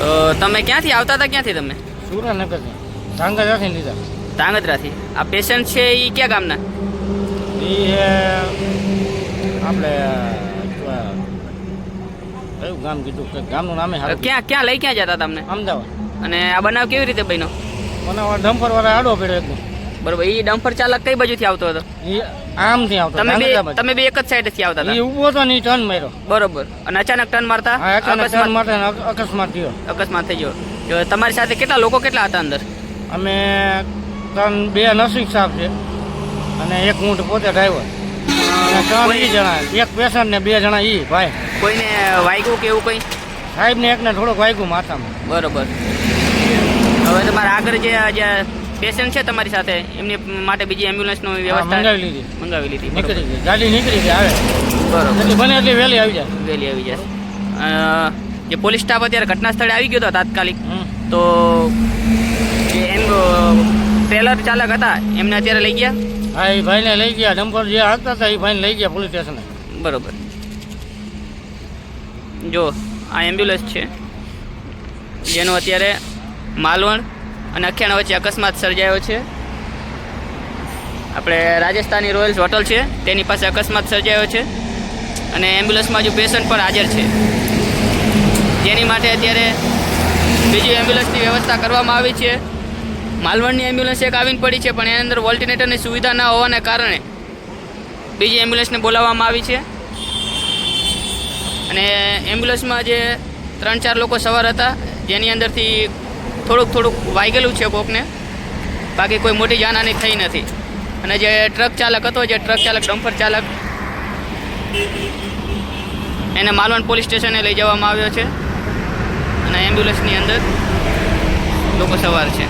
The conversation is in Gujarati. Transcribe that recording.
તો તમે ક્યાંથી આવતા હતા? ક્યાંથી તમે? સુરેન્દ્રનગરથી ધાંગધ્રાથી લીધા. ધાંગધ્રાથી. આ પેશન્ટ છે એ ક્યાં ગામના? એ આપણે કયું ગામ કીધું કે ગામનું નામે ક્યાં લઈ ક્યાં જતા તમને? અમદાવાદ. અને આ બનાવ કેવી રીતે બન્યો? મને ડમ્પર વાળા આડો પડ્યો એકદમ. બરોબર. એ ડમ્પર ચાલક કઈ બાજુથી આવતો હતો? એ આમથી આવતો. તમે બે એક જ સાઈડથી આવતા હતા? એ ઊભો હતો ને ટર્ન માર્યો. બરોબર. અને અચાનક ટર્ન મારતા અકસ્માત થયો. અકસ્માત થઈ ગયો. જો તમારી સાથે કેટલા લોકો કેટલા હતા અંદર? અમે બે નર્સિંગ સ્ટાફ છે અને એક હું પોતે ડ્રાઈવર અને 3 જણા, એક પેશન્ટ ને 2 જણા ઈ ભાઈ. કોઈને વાગ્યું કે એવું કંઈ? સાહેબ ને એકને થોડોક વાગ્યું માથામાં. બરોબર. હવે તમારા આગળ જે પેશન્ટ છે તમારી સાથે એમની માટે બીજી એમ્બ્યુલન્સનો વ્યવસ્થા મંગાવી લીધી. નીકળી ગઈ ગાડી, નીકળી ગઈ. આવે બરોબર. એટલી બને એટલી વહેલી આવી જાય. વહેલી આવી જાય. જે પોલીસ સ્ટાફ અત્યારે ઘટના સ્થળે આવી ગયો હતો તાત્કાલિક, તો જે ટ્રેલર ચાલક હતા એમને અત્યારે લઈ ગયા? હા, એ ભાઈને લઈ ગયા. ડમ્પર જે હાંકતા હતા એ ભાઈને લઈ ગયા પોલીસ સ્ટેશને. બરોબર. જો આ એમ્બ્યુલન્સ છે જેનો અત્યારે માલવણ અને અખિયાણા વચ્ચે અકસ્માત સર્જાયો છે. આપણે રાજસ્થાની રોયલ્સ હોટલ છે તેની પાસે અકસ્માત સર્જાયો છે અને એમ્બ્યુલન્સમાં જો પેશન્ટ પણ હાજર છે, જેની માટે અત્યારે બીજી એમ્બ્યુલન્સની વ્યવસ્થા કરવામાં આવી છે. માલવણની એમ્બ્યુલન્સ એક આવીને પડી છે, પણ એની અંદર વોલ્ટિનેટરની સુવિધા ન હોવાને કારણે બીજી એમ્બ્યુલન્સને બોલાવવામાં આવી છે. અને એમ્બ્યુલન્સમાં જે 3-4 લોકો સવાર હતા, જેની અંદરથી થોડુંક વાગેલું છે કોકને, બાકી કોઈ મોટી જાનહાની થઈ નથી. અને જે ટ્રક ચાલક હતો, જે ટ્રક ચાલક ડમ્પર ચાલક, એને માલવણ પોલીસ સ્ટેશને લઈ જવામાં આવ્યો છે અને એમ્બ્યુલન્સની અંદર લોકો સવાર છે.